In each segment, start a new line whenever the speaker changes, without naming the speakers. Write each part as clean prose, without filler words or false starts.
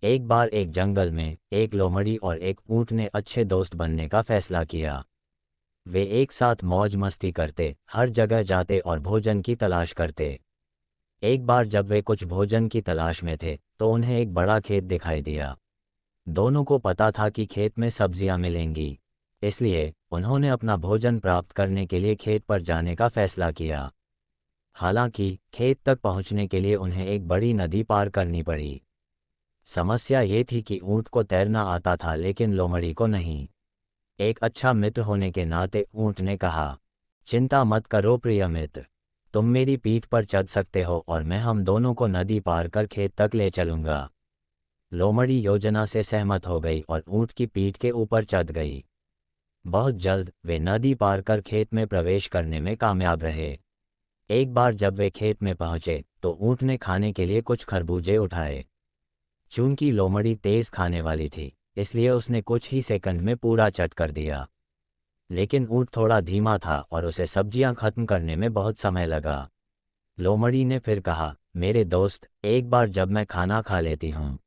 एक बार एक जंगल में एक लोमड़ी और एक ऊंट ने अच्छे दोस्त बनने का फैसला किया। वे एक साथ मौज मस्ती करते, हर जगह जाते और भोजन की तलाश करते। एक बार जब वे कुछ भोजन की तलाश में थे तो उन्हें एक बड़ा खेत दिखाई दिया। दोनों को पता था कि खेत में सब्जियां मिलेंगी, इसलिए उन्होंने अपना भोजन प्राप्त करने के लिए खेत पर जाने का फैसला किया। हालांकि खेत तक पहुंचने के लिए उन्हें एक बड़ी नदी पार करनी पड़ी। समस्या ये थी कि ऊंट को तैरना आता था लेकिन लोमड़ी को नहीं। एक अच्छा मित्र होने के नाते ऊंट ने कहा, चिंता मत करो प्रिय मित्र, तुम मेरी पीठ पर चढ़ सकते हो और मैं हम दोनों को नदी पार कर खेत तक ले चलूंगा। लोमड़ी योजना से सहमत हो गई और ऊंट की पीठ के ऊपर चढ़ गई। बहुत जल्द वे नदी पार कर खेत में प्रवेश करने में कामयाब रहे। एक बार जब वे खेत में पहुंचे तो ऊंट ने खाने के लिए कुछ खरबूजे उठाए। चूंकि लोमड़ी तेज खाने वाली थी, इसलिए उसने कुछ ही सेकंड में पूरा चट कर दिया। लेकिन ऊंट थोड़ा धीमा था और उसे सब्जियां खत्म करने में बहुत समय लगा। लोमड़ी ने फिर कहा, मेरे दोस्त, एक बार जब मैं खाना खा लेती हूँ,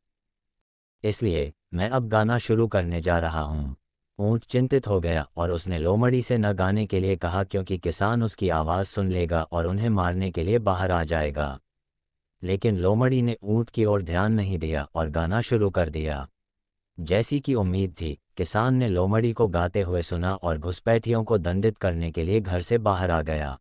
इसलिए मैं अब गाना शुरू करने जा रहा हूँ। ऊंट चिंतित हो गया और उसने लोमड़ी से न गाने के लिए कहा क्योंकि किसान उसकी आवाज़ सुन लेगा और उन्हें मारने के लिए बाहर आ जाएगा। लेकिन लोमड़ी ने ऊंट की ओर ध्यान नहीं दिया और गाना शुरू कर दिया। जैसी कि उम्मीद थी, किसान ने लोमड़ी को गाते हुए सुना और घुसपैठियों को दंडित करने के लिए घर से बाहर आ गया।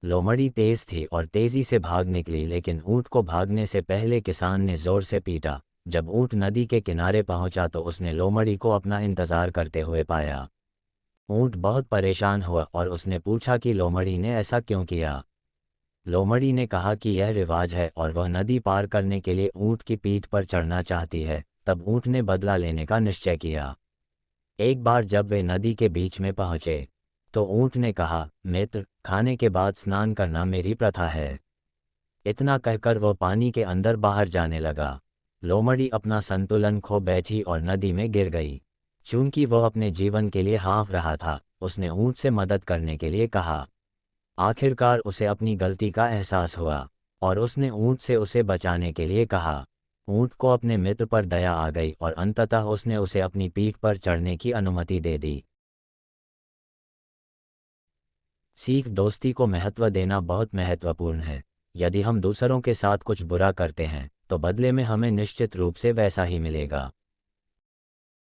लोमड़ी तेज थी और तेजी से भाग निकली, लेकिन ऊंट को भागने से पहले किसान ने जोर से पीटा। जब ऊंट नदी के किनारे पहुंचा तो उसने लोमड़ी को अपना इंतजार करते हुए पाया। ऊंट बहुत परेशान हुआ और उसने पूछा कि लोमड़ी ने ऐसा क्यों किया। लोमड़ी ने कहा कि यह रिवाज है और वह नदी पार करने के लिए ऊंट की पीठ पर चढ़ना चाहती है। तब ऊंट ने बदला लेने का निश्चय किया। एक बार जब वे नदी के बीच में पहुंचे तो ऊंट ने कहा, मित्र, खाने के बाद स्नान करना मेरी प्रथा है। इतना कहकर वह पानी के अंदर बाहर जाने लगा। लोमड़ी अपना संतुलन खो बैठी और नदी में गिर गई। चूंकि वह अपने जीवन के लिए हाँफ रहा था, उसने ऊंट से मदद करने के लिए कहा। आखिरकार उसे अपनी गलती का एहसास हुआ और उसने ऊंट से उसे बचाने के लिए कहा। ऊंट को अपने मित्र पर दया आ गई और अंततः उसने उसे अपनी पीठ पर चढ़ने की अनुमति दे दी। सीख, दोस्ती को महत्व देना बहुत महत्वपूर्ण है। यदि हम दूसरों के साथ कुछ बुरा करते हैं तो बदले में हमें निश्चित रूप से वैसा ही मिलेगा।